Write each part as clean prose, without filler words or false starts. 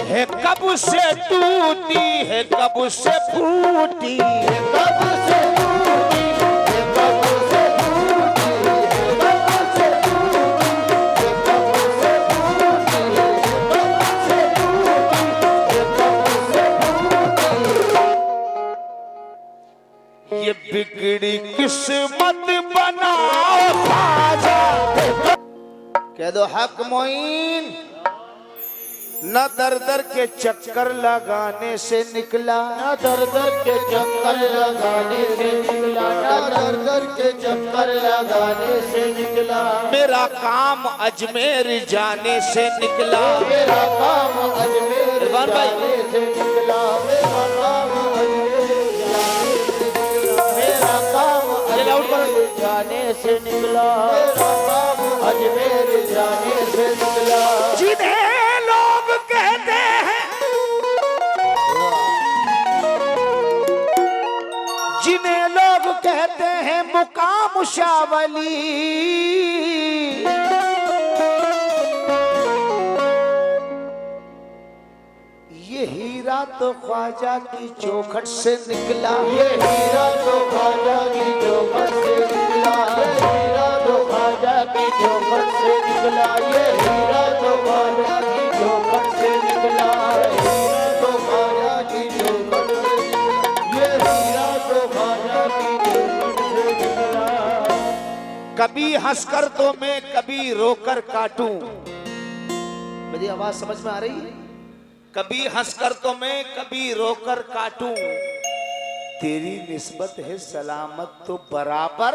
है कब से टूटी है कब से फूटी है कब से टूटी है कब से फूटी है कब से टूटी है कब से फूटी है कब से टूटी है कब से फूटी। ये बिगड़ी किस्मत बनाओ ख्वाजा। कह दो हक मोइन न दर दर के चक्कर लगाने से निकला, न दर दर के चक्कर लगाने से निकला, न दर दर के चक्कर लगाने से निकला। मेरा काम अजमेर जाने से निकला, मेरा काम अजमेर जाने से निकला, मेरा काम मेरा काम अजमेर जाने से निकला, मेरा काम अजमेर जाने से निकला। जिन्हें जिन्हें लोग कहते हैं मुकाम शावली, ये हीरा तो ख्वाजा की चौखट से निकला, ये हीरा तो ख्वाजा की चौखट से निकला, ये हीरा तो ख्वाजा की चौखट से निकला, ये हीरा तो ख्वाजा की चौखट से निकला, हीरा तो ख्वाजा की चौखट से, ये हीरा तो ख्वाजा की चौखट से निकला। कभी हंसकर तो मैं कभी रोकर काटूं। मेरी आवाज समझ में आ रही है? कभी हंसकर तो मैं कभी रोकर काटूं, तेरी निस्बत है सलामत तो बराबर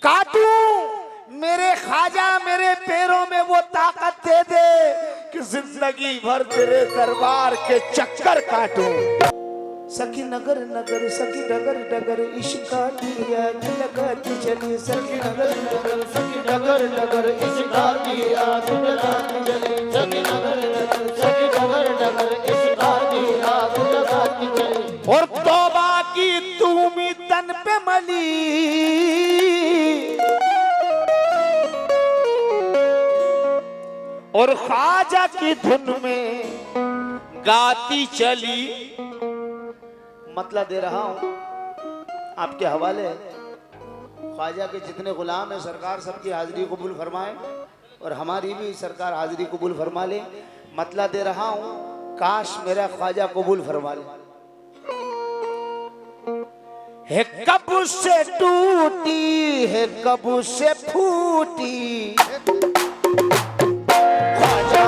काटूं। मेरे ख्वाजा मेरे पैरों में वो ताकत दे दे कि जिंदगी भर तेरे दरबार के चक्कर काटूं। सखी नगर नगर सखी डगर डगर इश्का की आग लगाती चली, सखी नगर नगर सखी डगर डगर इश्का की आग लगाती चली, सखी नगर नगर सखी डगर डगर इश्का की आग लगाती चली। और तौबा की तूमी तन पे मली, और ख्वाजा की धुन में गाती चली। मतलब दे रहा हूं आपके हवाले, ख्वाजा के जितने गुलाम हैं सरकार सबकी हाजिरी कबूल फरमाए और हमारी भी सरकार हाजिरी कबूल फरमा ले। मतलब दे रहा हूं काश मेरा ख्वाजा कबूल फरमा ले। है कब से टूटी है कब से फूटी ख्वाजा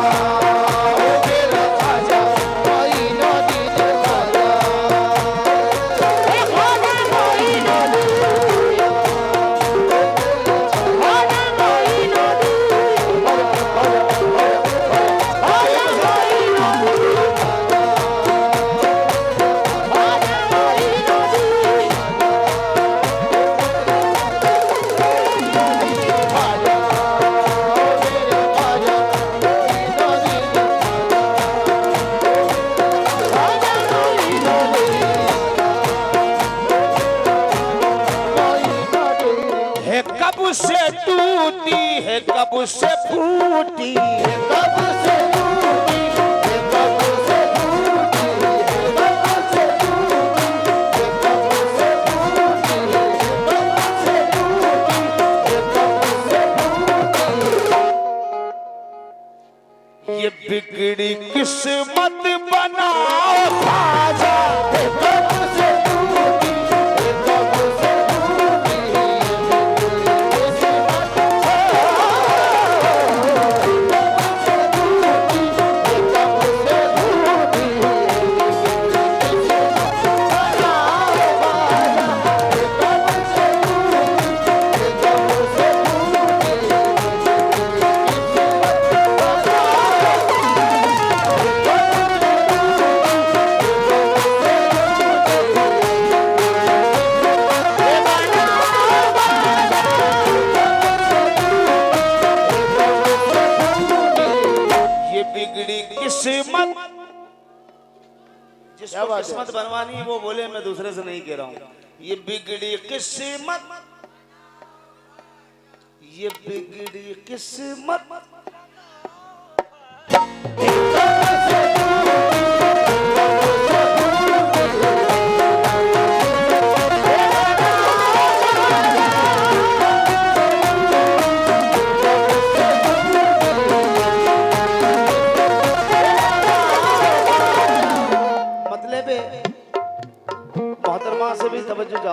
से टूटी है कब से फूटी है कब से टूटी है कब से फूटी है कब से टूटी है कब से फूटी है कब से टूटी है कब से फूटी। ये बिगड़ी किस्मत बनाओ ख्वाजा, कब से टूटी है कब से किस्मत, जिसको किस्मत बनवानी है वो बोले, मैं दूसरे से नहीं कह रहा हूं। ये बिगड़ी किस्मत, ये बिगड़ी किस्मत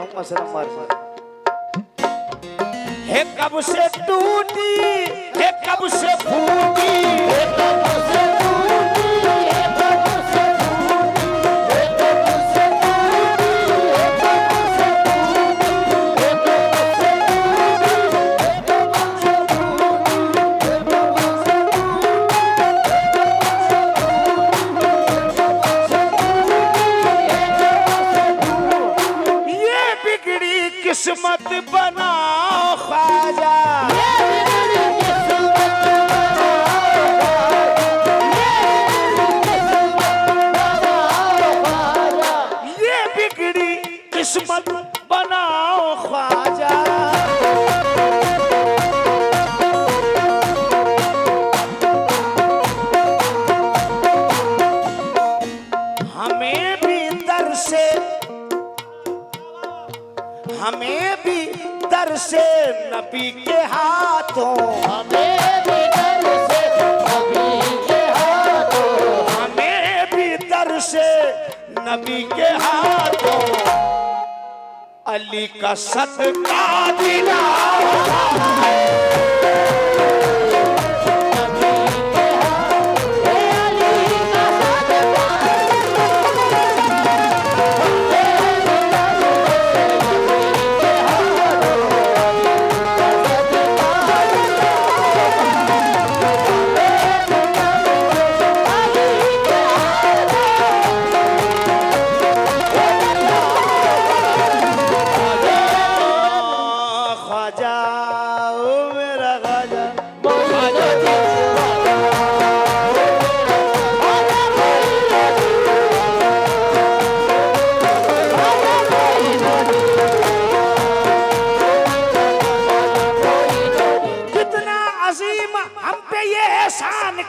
हुम्मा सनम मार है कब से टूटी है कब से फूटी है कब से टूटी है कब से फूटी है कब से टूटी है कब से फूटी है कब से टूटी ये बिगड़ी किस्मत बनाओ ख्वाजा ये बिगड़ी किस्मत बनाओ ख्वाजा हमें भी दर से नबी के हाथों हमें भी दर से नबी के हाथों हमें भी दर से नबी के हाथों अली का सदका दिलाओ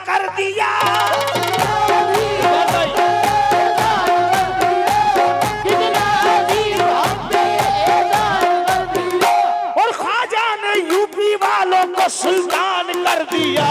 कर दिया और ख्वाजा ने यूपी वालों को सुल्तान कर दिया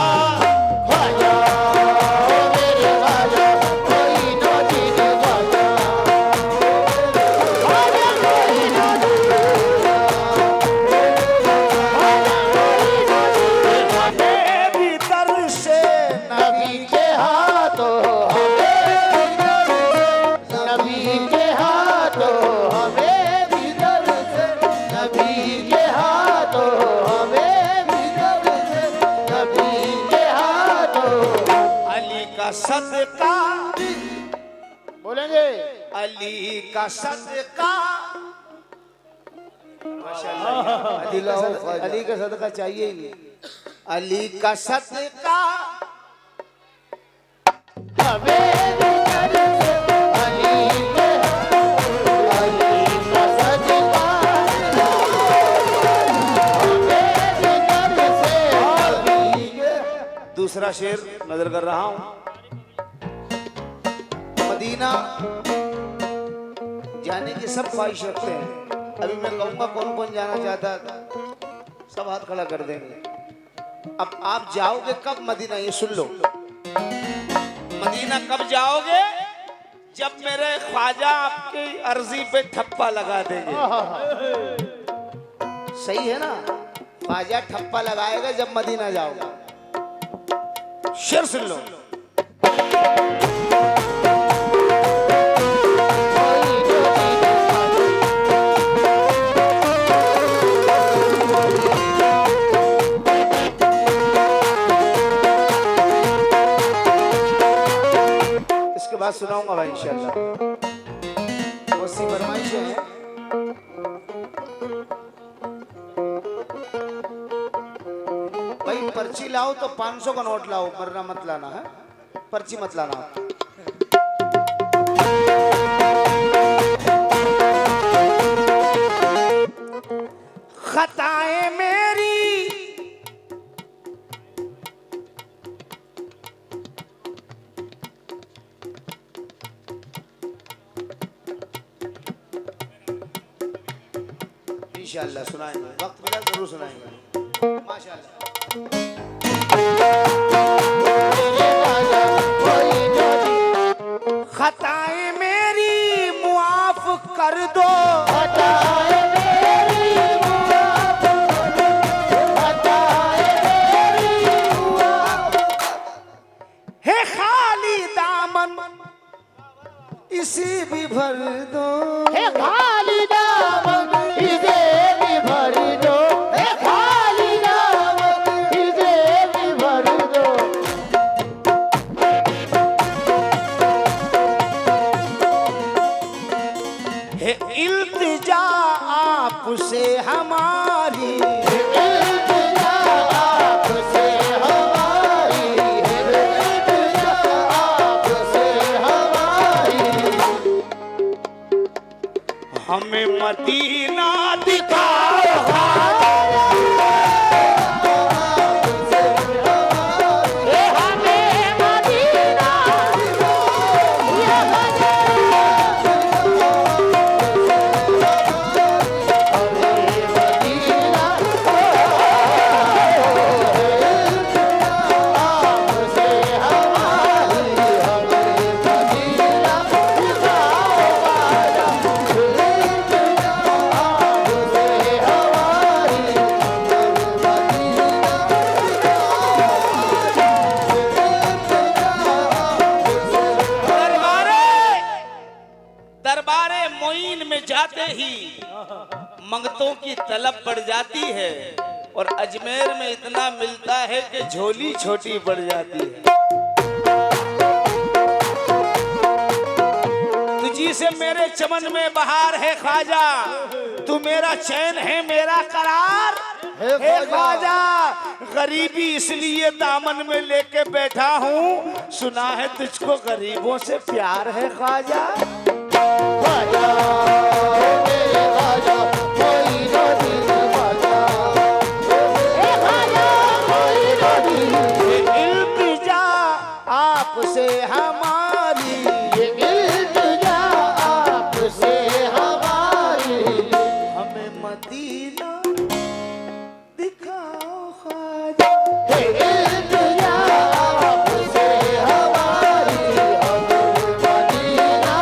सदका बोलेंगे अली का सदका माशाअल्लाह अली का सदका चाहिए ही नहीं अली का सदका दूसरा शेर नजर कर रहा हूं मदीना जाने की सब ख्वाहिश रखते हैं अभी मैं कहूंगा कौन कौन जाना चाहता है सब हाथ खड़ा कर देंगे अब आप जाओगे कब मदीना ये सुन लो मदीना कब जाओगे जब मेरे ख्वाजा आपकी अर्जी पे ठप्पा लगा देंगे सही है ना ख्वाजा ठप्पा लगाएगा जब मदीना जाओगे शेर सुन लो इसके बाद सुनाऊंगा भाई इंशाल्लाह बहुत सी फरमाइशें हैं भाई पर्ची लाओ तो 500 का नोट लाओ वरना मत लाना है पर्ची मत लाना खताएं मेरी इंशाअल्लाह सुनाएंगे वक्त मिला जरूर सुनाएंगे माशाअल्लाह खताएं मेरी मुआफ कर दो खताएं है खाली दामन इसी भी भर दो, हे खाली दामन इसे भी भर दो, हे खाली दामन इसे भी भर दो। है इल्तिजा आपसे हमारी, इल्तिजा आपसे हमारी, इल्तिजा आपसे हमारी। हमें मदीना दिखाओ हे हमें मदीना दरबारे मोइन में जाते ही मंगतों की तलब बढ़ जाती है और अजमेर में इतना मिलता है कि झोली छोटी पड़ जाती है। तुझी से मेरे चमन में बहार है ख्वाजा, तू मेरा चैन है मेरा करार है ख्वाजा। गरीबी इसलिए दामन में लेके बैठा हूँ, सुना है तुझको गरीबों से प्यार है ख्वाजा। ख्वाजा मेरे ख्वाजा कोई न दिल ख्वाजा, हे ख्वाजा कोई न दिल। ये इल्तिजा आपसे हमारी, ये इल्तिजा आपसे हमारी। हमें मदीना दिखाओ ख्वाजा। हे इल्तिजा आपसे हमारी, हमें मदीना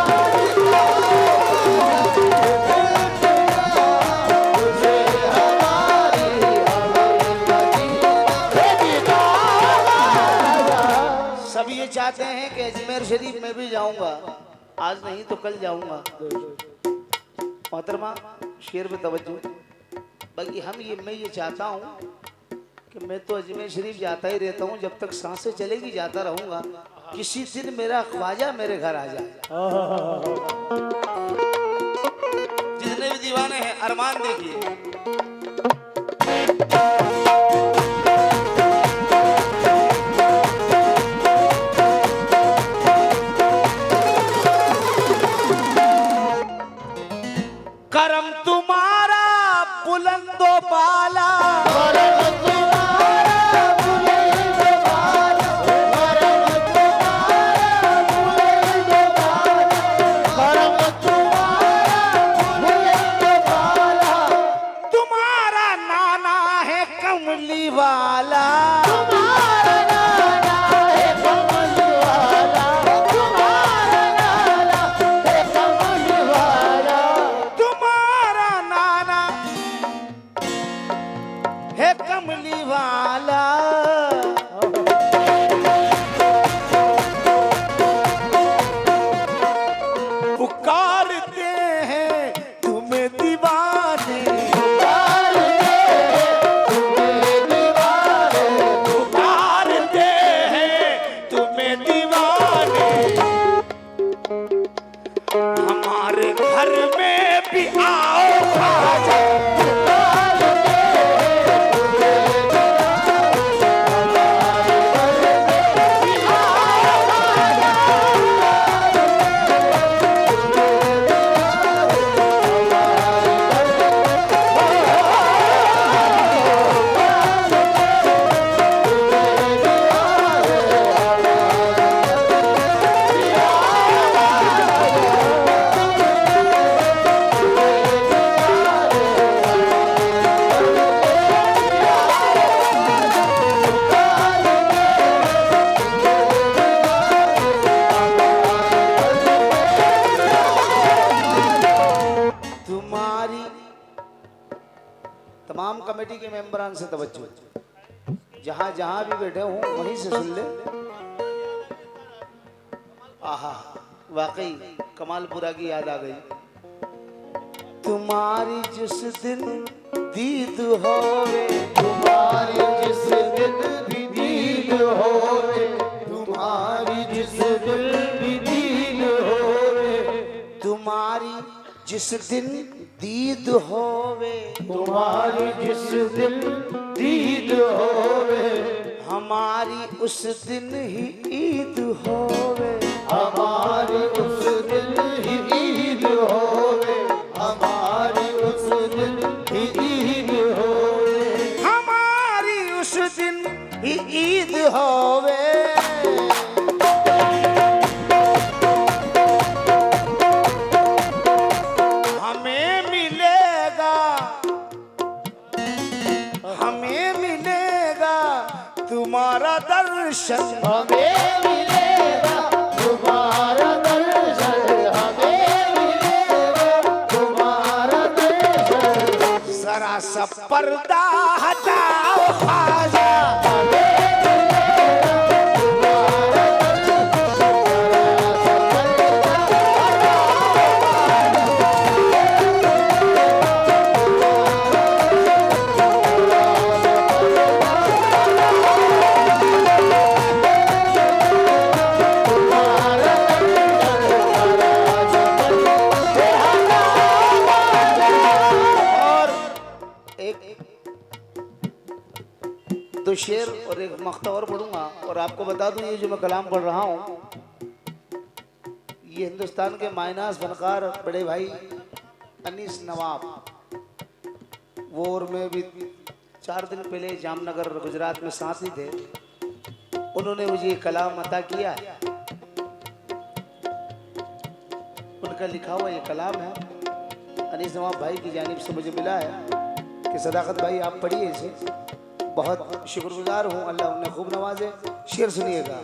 सब ये चाहते हैं कि अजमेर शरीफ में भी जाऊंगा, आज नहीं तो कल जाऊंगा। मोहतरमा शेर पे तवज्जो। बाकी मैं ये चाहता हूँ कि मैं तो अजमेर शरीफ जाता ही रहता हूँ, जब तक सांसें चलेगी जाता रहूंगा। किसी दिन मेरा ख्वाजा मेरे घर आ जाए। जितने भी दीवाने हैं अरमान देखिए। करम तुम्हारा बुलंदो बाला, करम तुम्हारा बुलंद बाला, करम तुम्हारा बुलंद बाला, करम तुम्हारा बुलंद बाला। तुम्हारा नाना है कमली वाला, तुम्हारा नाना है कमल वाला, तुम्हारा नाना है कमल वाला। तुम्हारा नाना है कमली वाला। पुकारते हैं तुम्हें दीवाने, पुकारते हैं तुम्हें दीवाने। हमारे घर में भी आओ ख्वाजा। तुम्हारी तमाम कमेटी के मेंबरान से तवज्जो, जहां जहां भी बैठे हूं वहीं से सुन ले। आहा, वाकई कमालपुरा की याद आ गई। तुम्हारी जिस दिन दीद होवे, तुम्हारी जिस दिन भी दीद होवे, तुम्हारी जिस दिन भी दीद होवे, तुम्हारी जिस दिन दीद होवे, तुम्हारी जिस दिन दीद होवे, हमारी उस दिन ही ईद होवे, हमारी उस दिन ही ईद होवे, हमारी उस दिन ही ईद होवे, हमारी उस दिन ही ईद होवे। हमें मिलेगा तुम्हारा दर्शन, हमें मिलेगा तुम्हारा दर्शन, हमें मिलेगा तुम्हारा दर्शन, जरा सा पर्दा हटाओ ख्वाजा, हमें मिलेगा तुम्हारा दर्शन, दो शेर और एक मख्ता और पढ़ूंगा। और आपको बता दूं, ये जो मैं कलाम पढ़ रहा हूँ, ये हिंदुस्तान के मायनास फनकार बड़े भाई अनीस नवाब, वो और मैं भी 4 दिन पहले जामनगर गुजरात में साथ ही थे, उन्होंने मुझे ये कलाम अता किया है। उनका लिखा हुआ ये कलाम है, अनीस नवाब भाई की जानिब से मुझे मिला है कि सदाकत भाई आप पढ़िए इसे, बहुत शुक्रगुजार हूँ, अल्लाह उन्हें खूब नवाजे। शेर सुनिएगा।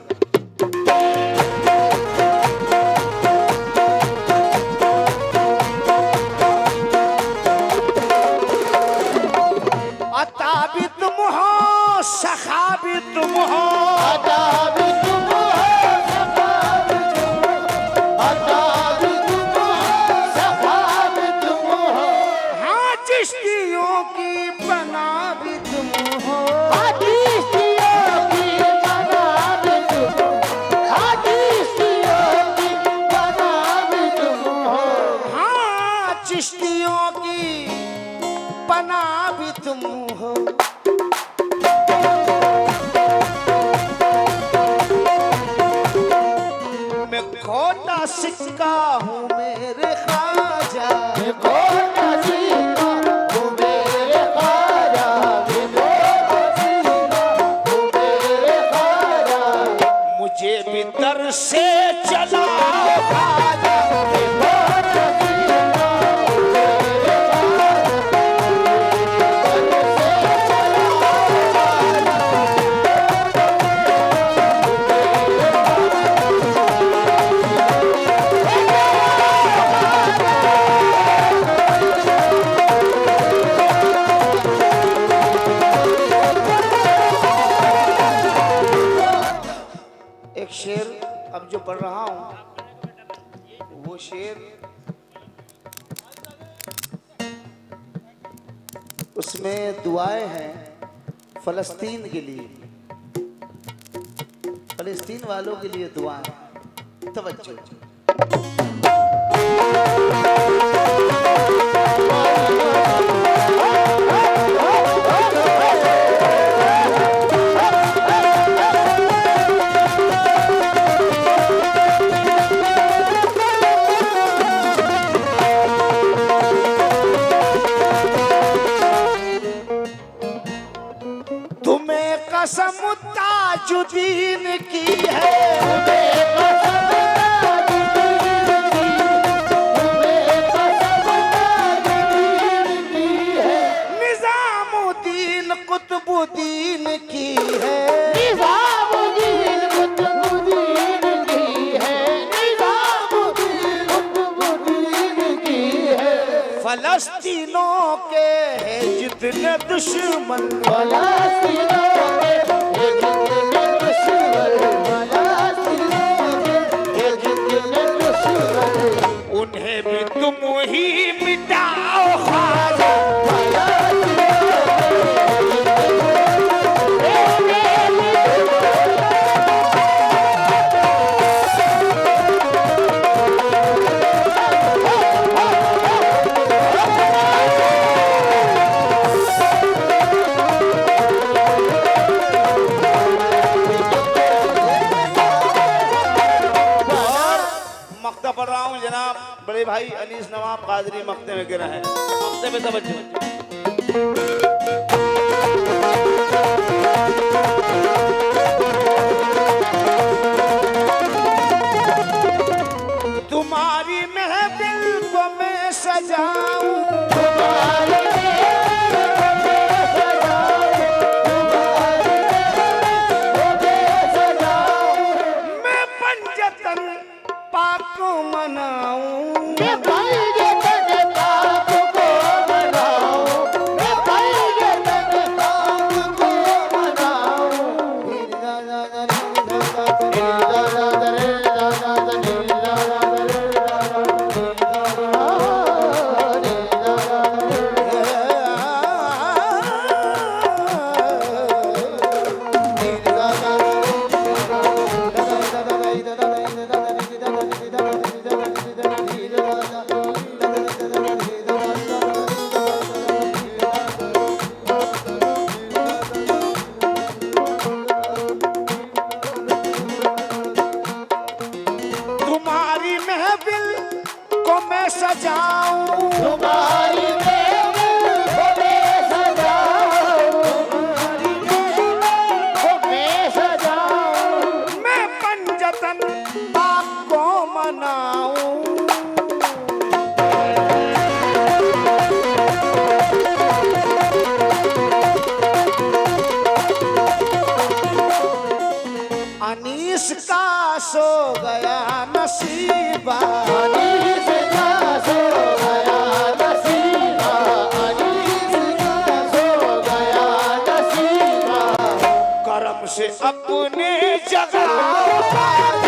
अता भी तुम हो, सखा भी तुम हो, अता भी तुम हो, सखा भी तुम हो, अता भी तुम हो, सखा भी तुम हो, हाँ चिश्तियों की बना भी तुम हो, हदीसियों की बना भी तुम हो, हदीसियों की बना भी तुम हो, हाँ चिश्तियों की बना भी तुम हो। मैं खोटा सिक्का हूँ मेरे ख्वाजा, देखो नसीबा तू मेरे ख्वाजा, देखो नसीबा तू मेरे ख्वाजा, मुझे भी दर से चलाओ ख्वाजा, देखो नसीबा तू मेरे एक शेर अब जो पढ़ रहा हूँ, वो शेर उसमें दुआएं हैं फलस्तीन के लिए, फलस्तीन वालों के लिए दुआएं। तवज्जो। तुम्हें कसम ताजुद्दीन की है, निजामुद्दीन कुतुबुद्दीन की है, निजामुद्दीन कुतुबुद्दीन की है, निजामुद्दीन कुतुबुद्दीन की है, फलस्तीनों के हैं जितने दुश्मन, फलस्तीनों के ये जितने दुश्मन, फलस्तीनों के ये जितने पढ़ रहा हूँ जनाब बड़े भाई अनीस नवाब कादरी मक्ते में गिरा है। मक्ते में तवज्जो। तुम्हारी महफिल को मैं सजाऊं, मैं पंजतन पाक को मनाऊं, तुम्हारी महफिल को मैं सजाऊं, तुम्हारी महफिल को मैं सजाऊं, मैं सजाऊं, मैं पंजतन पाक को मनाऊं। अनीस का सो गया नसीबा, अनीस का सो गया नसीबा, अनीस का सो गया नसीबा, करम से अपने जगह